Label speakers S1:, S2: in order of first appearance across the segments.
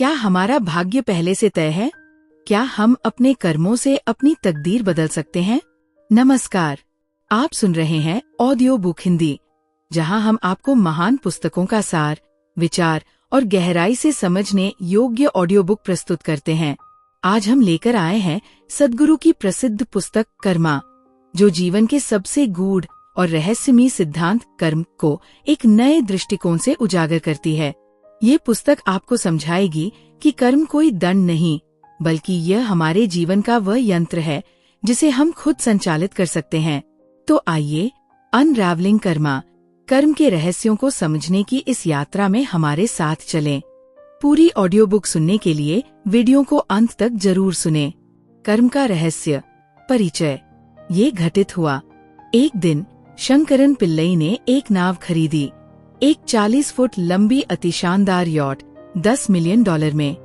S1: क्या हमारा भाग्य पहले से तय है? क्या हम अपने कर्मों से अपनी तकदीर बदल सकते हैं? नमस्कार, आप सुन रहे हैं ऑडियो बुक हिंदी, जहां हम आपको महान पुस्तकों का सार, विचार और गहराई से समझने योग्य ऑडियो बुक प्रस्तुत करते हैं। आज हम लेकर आए हैं सद्गुरु की प्रसिद्ध पुस्तक कर्मा, जो जीवन के सबसे गूढ़ और रहस्यमयी सिद्धांत कर्म को एक नए दृष्टिकोण से उजागर करती है। ये पुस्तक आपको समझाएगी कि कर्म कोई दंड नहीं, बल्कि यह हमारे जीवन का वह यंत्र है जिसे हम खुद संचालित कर सकते हैं। तो आइए अनरैवलिंग कर्मा, कर्म के रहस्यों को समझने की इस यात्रा में हमारे साथ चलें। पूरी ऑडियो बुक सुनने के लिए वीडियो को अंत तक जरूर सुनें। कर्म का रहस्य। परिचय। ये घटित हुआ। एक दिन शंकरन पिल्लई ने एक नाव खरीदी, एक 40 फुट लंबी अति शानदार यॉट, $10 मिलियन में।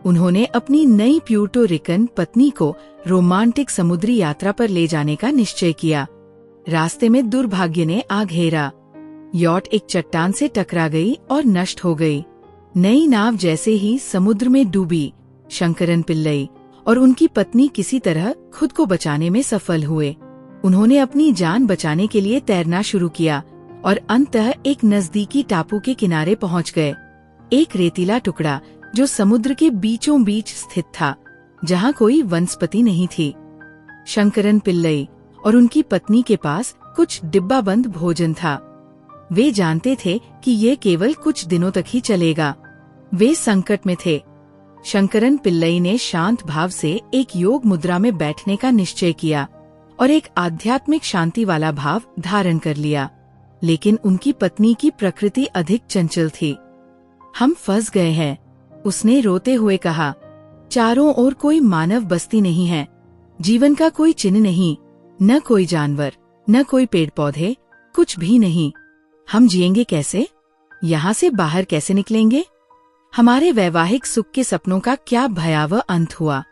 S1: उन्होंने अपनी नई प्यूर्टो रिकन पत्नी को रोमांटिक समुद्री यात्रा पर ले जाने का निश्चय किया। रास्ते में दुर्भाग्य ने आ घेरा। यॉट एक चट्टान से टकरा गई और नष्ट हो गई। नई नाव जैसे ही समुद्र में डूबी, शंकरन पिल्लई और उनकी पत्नी किसी तरह खुद को बचाने में सफल हुए। उन्होंने अपनी जान बचाने के लिए तैरना शुरू किया और अंततः एक नजदीकी टापू के किनारे पहुंच गए। एक रेतीला टुकड़ा जो समुद्र के बीचों बीच स्थित था, जहां कोई वनस्पति नहीं थी। शंकरन पिल्लई और उनकी पत्नी के पास कुछ डिब्बाबंद भोजन था। वे जानते थे कि ये केवल कुछ दिनों तक ही चलेगा। वे संकट में थे। शंकरन पिल्लई ने शांत भाव से एक योग मुद्रा में बैठने का निश्चय किया और एक आध्यात्मिक शांति वाला भाव धारण कर लिया। लेकिन उनकी पत्नी की प्रकृति अधिक चंचल थी। हम फंस गए हैं, उसने रोते हुए कहा। चारों ओर कोई मानव बस्ती नहीं है, जीवन का कोई चिन्ह नहीं, न कोई जानवर, न कोई पेड़ पौधे, कुछ भी नहीं। हम जिएंगे कैसे? यहाँ से बाहर कैसे निकलेंगे? हमारे वैवाहिक सुख के सपनों का क्या भयावह अंत हुआ?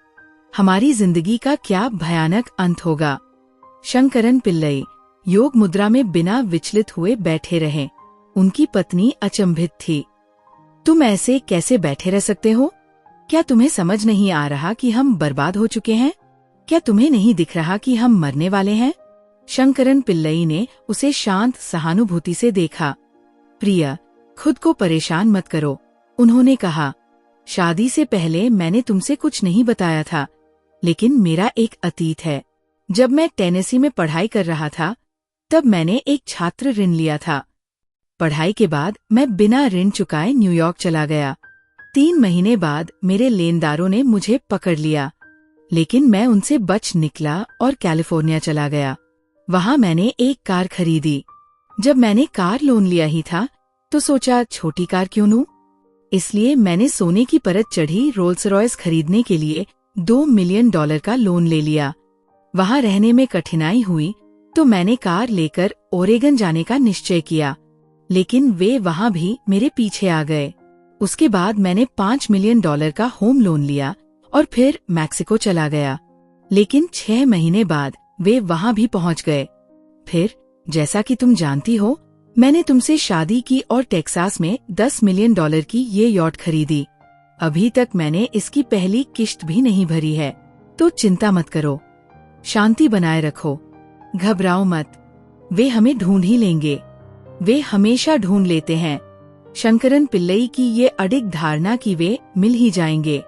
S1: हमारी जिंदगी का क्या भयानक अंत होगा? शंकरन पिल्लई योग मुद्रा में बिना विचलित हुए बैठे रहे। उनकी पत्नी अचंभित थी। तुम ऐसे कैसे बैठे रह सकते हो? क्या तुम्हें समझ नहीं आ रहा कि हम बर्बाद हो चुके हैं? क्या तुम्हें नहीं दिख रहा कि हम मरने वाले हैं? शंकरन पिल्लई ने उसे शांत सहानुभूति से देखा। प्रिय, खुद को परेशान मत करो, उन्होंने कहा। शादी से पहले मैंने तुमसे कुछ नहीं बताया था, लेकिन मेरा एक अतीत है। जब मैं टेनेसी में पढ़ाई कर रहा था, तब मैंने एक छात्र ऋण लिया था। पढ़ाई के बाद मैं बिना ऋण चुकाए न्यूयॉर्क चला गया। 3 महीने बाद मेरे लेनदारों ने मुझे पकड़ लिया, लेकिन मैं उनसे बच निकला और कैलिफोर्निया चला गया। वहां मैंने एक कार खरीदी। जब मैंने कार लोन लिया ही था, तो सोचा छोटी कार क्यों लूं? इसलिए मैंने सोने की परत चढ़ी रोल्स रॉयस खरीदने के लिए $2 मिलियन का लोन ले लिया। वहां रहने में कठिनाई हुई तो मैंने कार लेकर ओरेगन जाने का निश्चय किया, लेकिन वे वहां भी मेरे पीछे आ गए। उसके बाद मैंने $5 मिलियन का होम लोन लिया और फिर मैक्सिको चला गया, लेकिन 6 महीने बाद वे वहां भी पहुंच गए। फिर जैसा कि तुम जानती हो, मैंने तुमसे शादी की और टेक्सास में $10 मिलियन की ये यॉट खरीदी। अभी तक मैंने इसकी पहली किश्त भी नहीं भरी है, तो चिंता मत करो, शांति बनाए रखो, घबराओ मत। वे हमें ढूंढ ही लेंगे, वे हमेशा ढूंढ लेते हैं। शंकरन पिल्लई की ये अडिग धारणा कि वे मिल ही जाएंगे,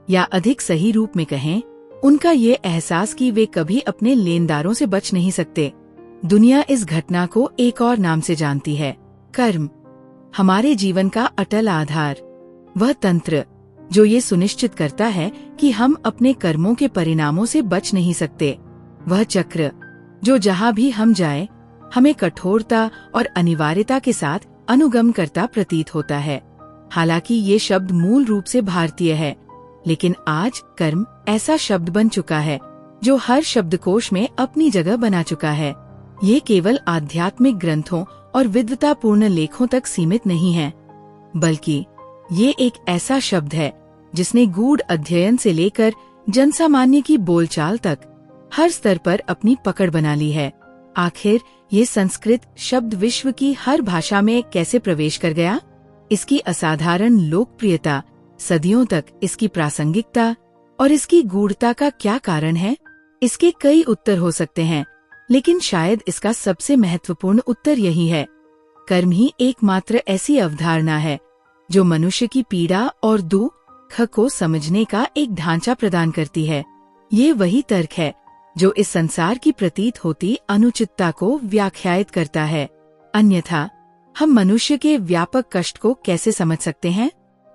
S1: या अधिक सही रूप में कहें, उनका ये एहसास कि वे कभी अपने लेनदारों से बच नहीं सकते। दुनिया इस घटना को एक और नाम से जानती है, कर्म। हमारे जीवन का अटल आधार, वह तंत्र जो ये सुनिश्चित करता है कि हम अपने कर्मों के परिणामों से बच नहीं सकते। वह चक्र जो जहाँ भी हम जाए, हमें कठोरता और अनिवार्यता के साथ अनुगम करता प्रतीत होता है। हालांकि ये शब्द मूल रूप से भारतीय है, लेकिन आज कर्म ऐसा शब्द बन चुका है जो हर शब्दकोश में अपनी जगह बना चुका है। ये केवल आध्यात्मिक ग्रंथों और विद्वतापूर्ण लेखों तक सीमित नहीं है, बल्कि ये एक ऐसा शब्द है जिसने गूढ़ अध्ययन से लेकर जनसामान्य की बोलचाल तक हर स्तर पर अपनी पकड़ बना ली है। आखिर ये संस्कृत शब्द विश्व की हर भाषा में कैसे प्रवेश कर गया? इसकी असाधारण लोकप्रियता सदियों तक इसकी प्रासंगिकता और इसकी गूढ़ता का क्या कारण है? इसके कई उत्तर हो सकते हैं, लेकिन शायद इसका सबसे महत्वपूर्ण उत्तर यही है: कर्म ही एकमात्र ऐसी अवधारणा है जो मनुष्य की पीड़ा और दुख को समझने का एक ढांचा प्रदान करती है। ये वही तर्क है जो इस संसार की प्रतीत होती अनुचितता को व्याख्यायित करता है। अन्यथा हम मनुष्य के व्यापक कष्ट को कैसे समझ सकते हैं?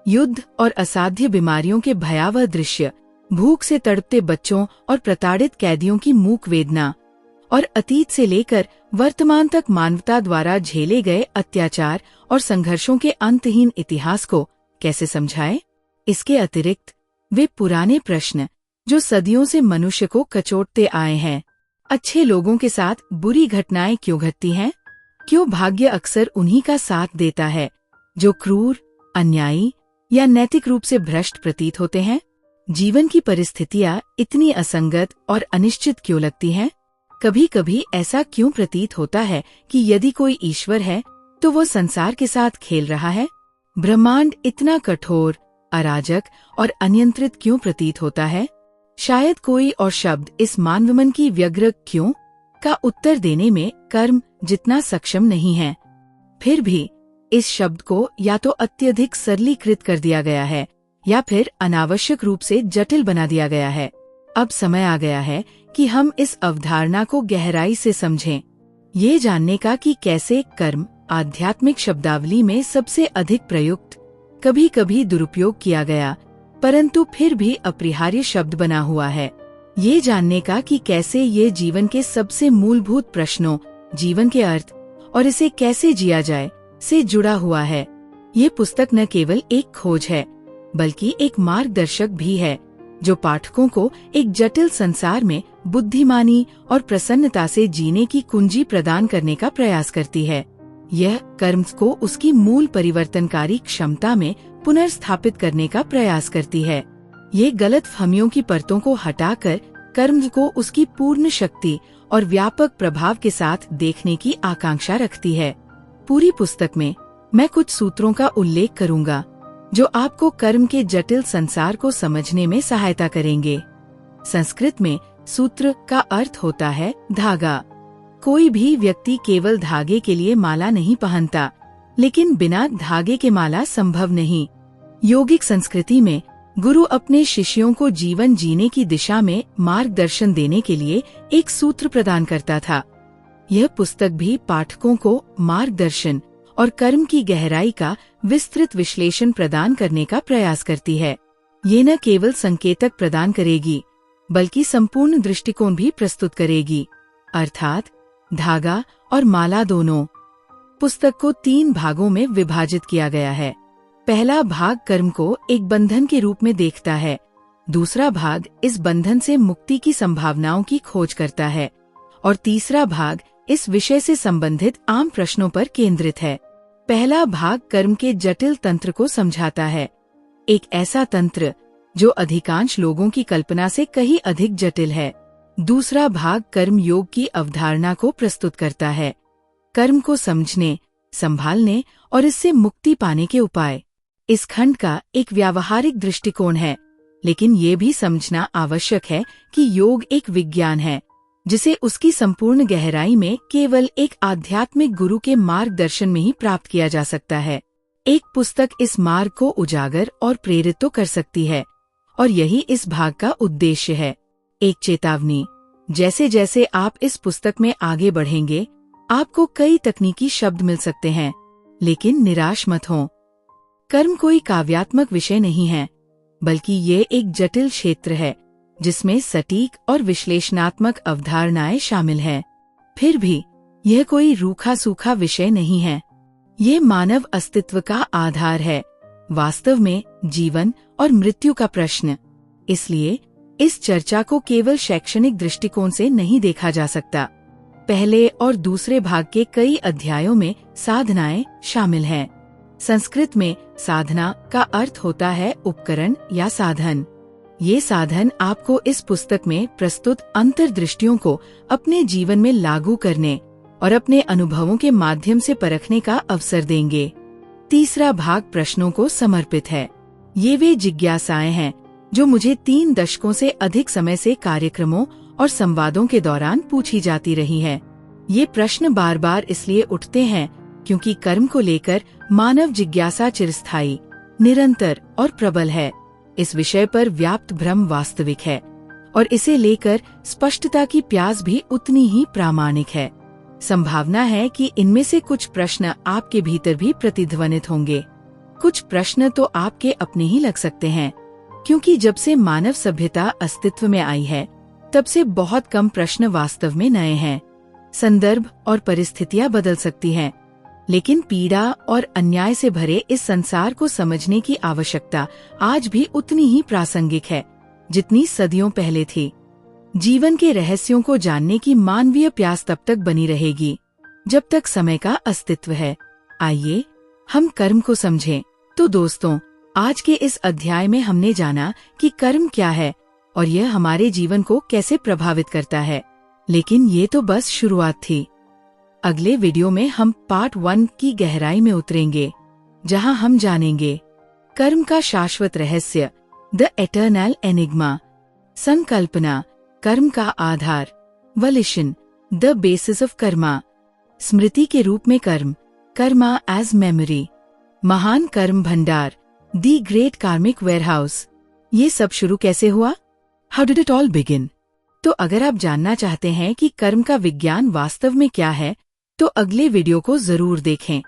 S1: युद्ध और असाध्य बीमारियों के भयावह दृश्य, भूख से तड़पते बच्चों और प्रताड़ित कैदियों की मूक वेदना, और अतीत से लेकर वर्तमान तक मानवता द्वारा झेले गए अत्याचार और संघर्षों के अंतहीन इतिहास को कैसे समझाएं? इसके अतिरिक्त वे पुराने प्रश्न जो सदियों से मनुष्य को कचोटते आए हैं: अच्छे लोगों के साथ बुरी घटनाएं क्यों घटती हैं? क्यों भाग्य अक्सर उन्हीं का साथ देता है जो क्रूर, अन्यायी या नैतिक रूप से भ्रष्ट प्रतीत होते हैं? जीवन की परिस्थितियां इतनी असंगत और अनिश्चित क्यों लगती हैं? कभी कभी ऐसा क्यों प्रतीत होता है कि यदि कोई ईश्वर है तो वो संसार के साथ खेल रहा है? ब्रह्मांड इतना कठोर, अराजक और अनियंत्रित क्यों प्रतीत होता है? शायद कोई और शब्द इस मानवमन की व्यग्र क्यों का उत्तर देने में कर्म जितना सक्षम नहीं है। फिर भी इस शब्द को या तो अत्यधिक सरलीकृत कर दिया गया है या फिर अनावश्यक रूप से जटिल बना दिया गया है। अब समय आ गया है कि हम इस अवधारणा को गहराई से समझें, ये जानने का कि कैसे कर्म आध्यात्मिक शब्दावली में सबसे अधिक प्रयुक्त, कभी कभी दुरुपयोग किया गया, परंतु फिर भी अपरिहार्य शब्द बना हुआ है। ये जानने का कि कैसे ये जीवन के सबसे मूलभूत प्रश्नों, जीवन के अर्थ और इसे कैसे जिया जाए से जुड़ा हुआ है। ये पुस्तक न केवल एक खोज है, बल्कि एक मार्गदर्शक भी है जो पाठकों को एक जटिल संसार में बुद्धिमानी और प्रसन्नता से जीने की कुंजी प्रदान करने का प्रयास करती है। यह कर्म को उसकी मूल परिवर्तनकारी क्षमता में पुनर्स्थापित करने का प्रयास करती है। ये गलतफहमियों की परतों को हटाकर कर्म को उसकी पूर्ण शक्ति और व्यापक प्रभाव के साथ देखने की आकांक्षा रखती है। पूरी पुस्तक में मैं कुछ सूत्रों का उल्लेख करूंगा जो आपको कर्म के जटिल संसार को समझने में सहायता करेंगे। संस्कृत में सूत्र का अर्थ होता है धागा। कोई भी व्यक्ति केवल धागे के लिए माला नहीं पहनता, लेकिन बिना धागे के माला संभव नहीं। योगिक संस्कृति में गुरु अपने शिष्यों को जीवन जीने की दिशा में मार्गदर्शन देने के लिए एक सूत्र प्रदान करता था। यह पुस्तक भी पाठकों को मार्गदर्शन और कर्म की गहराई का विस्तृत विश्लेषण प्रदान करने का प्रयास करती है। ये न केवल संकेतक प्रदान करेगी, बल्कि संपूर्ण दृष्टिकोण भी प्रस्तुत करेगी, अर्थात धागा और माला दोनों। पुस्तक को 3 भागों में विभाजित किया गया है। पहला भाग कर्म को एक बंधन के रूप में देखता है। दूसरा भाग इस बंधन से मुक्ति की संभावनाओं की खोज करता है और तीसरा भाग इस विषय से संबंधित आम प्रश्नों पर केंद्रित है। पहला भाग कर्म के जटिल तंत्र को समझाता है, एक ऐसा तंत्र जो अधिकांश लोगों की कल्पना से कहीं अधिक जटिल है। दूसरा भाग कर्म योग की अवधारणा को प्रस्तुत करता है, कर्म को समझने, संभालने और इससे मुक्ति पाने के उपाय। इस खंड का एक व्यावहारिक दृष्टिकोण है, लेकिन ये भी समझना आवश्यक है कि योग एक विज्ञान है जिसे उसकी संपूर्ण गहराई में केवल एक आध्यात्मिक गुरु के मार्गदर्शन में ही प्राप्त किया जा सकता है। एक पुस्तक इस मार्ग को उजागर और प्रेरित तो कर सकती है, और यही इस भाग का उद्देश्य है। एक चेतावनी: जैसे जैसे आप इस पुस्तक में आगे बढ़ेंगे, आपको कई तकनीकी शब्द मिल सकते हैं, लेकिन निराश मत हों। कर्म कोई काव्यात्मक विषय नहीं है, बल्कि ये एक जटिल क्षेत्र है जिसमें सटीक और विश्लेषणात्मक अवधारणाएं शामिल हैं। फिर भी यह कोई रूखा सूखा विषय नहीं है। ये मानव अस्तित्व का आधार है, वास्तव में जीवन और मृत्यु का प्रश्न। इसलिए इस चर्चा को केवल शैक्षणिक दृष्टिकोण से नहीं देखा जा सकता। पहले और दूसरे भाग के कई अध्यायों में साधनाएं शामिल हैं। संस्कृत में साधना का अर्थ होता है उपकरण या साधन। ये साधन आपको इस पुस्तक में प्रस्तुत अंतर्दृष्टियों को अपने जीवन में लागू करने और अपने अनुभवों के माध्यम से परखने का अवसर देंगे। तीसरा भाग प्रश्नों को समर्पित है। ये वे जिज्ञासाएं हैं जो मुझे 3 दशकों से अधिक समय से कार्यक्रमों और संवादों के दौरान पूछी जाती रही हैं। ये प्रश्न बार बार इसलिए उठते हैं क्योंकि कर्म को लेकर मानव जिज्ञासा चिरस्थायी, निरंतर और प्रबल है। इस विषय पर व्याप्त भ्रम वास्तविक है और इसे लेकर स्पष्टता की प्यास भी उतनी ही प्रामाणिक है। संभावना है कि इनमें से कुछ प्रश्न आपके भीतर भी प्रतिध्वनित होंगे। कुछ प्रश्न तो आपके अपने ही लग सकते हैं, क्योंकि जब से मानव सभ्यता अस्तित्व में आई है तब से बहुत कम प्रश्न वास्तव में नए हैं। संदर्भ और परिस्थितियां बदल सकती हैं, लेकिन पीड़ा और अन्याय से भरे इस संसार को समझने की आवश्यकता आज भी उतनी ही प्रासंगिक है जितनी सदियों पहले थी। जीवन के रहस्यों को जानने की मानवीय प्यास तब तक बनी रहेगी जब तक समय का अस्तित्व है। आइए हम कर्म को समझें। तो दोस्तों, आज के इस अध्याय में हमने जाना कि कर्म क्या है और यह हमारे जीवन को कैसे प्रभावित करता है। लेकिन ये तो बस शुरुआत थी। अगले वीडियो में हम पार्ट 1 की गहराई में उतरेंगे, जहां हम जानेंगे कर्म का शाश्वत रहस्य, द एटर्नल एनिग्मा, संकल्पना, कर्म का आधार, वलिशन, द बेसिस ऑफ कर्मा, स्मृति के रूप में कर्म, कर्मा एज मेमोरी, महान कर्म भंडार, दी ग्रेट कार्मिक वेयरहाउस। ये सब शुरू कैसे हुआ? How did it all begin? तो अगर आप जानना चाहते हैं कि कर्म का विज्ञान वास्तव में क्या है, तो अगले वीडियो को जरूर देखें।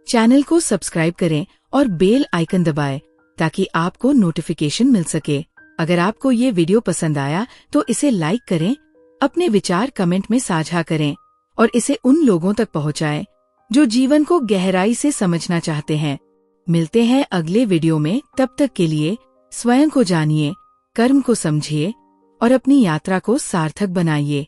S1: चैनल को सब्सक्राइब करें और बेल आइकन दबाएं ताकि आपको नोटिफिकेशन मिल सके। अगर आपको ये वीडियो पसंद आया तो इसे लाइक करें, अपने विचार कमेंट में साझा करें और इसे उन लोगों तक पहुंचाएं जो जीवन को गहराई से समझना चाहते हैं। मिलते हैं अगले वीडियो में। तब तक के लिए स्वयं को जानिए, कर्म को समझिए और अपनी यात्रा को सार्थक बनाइए।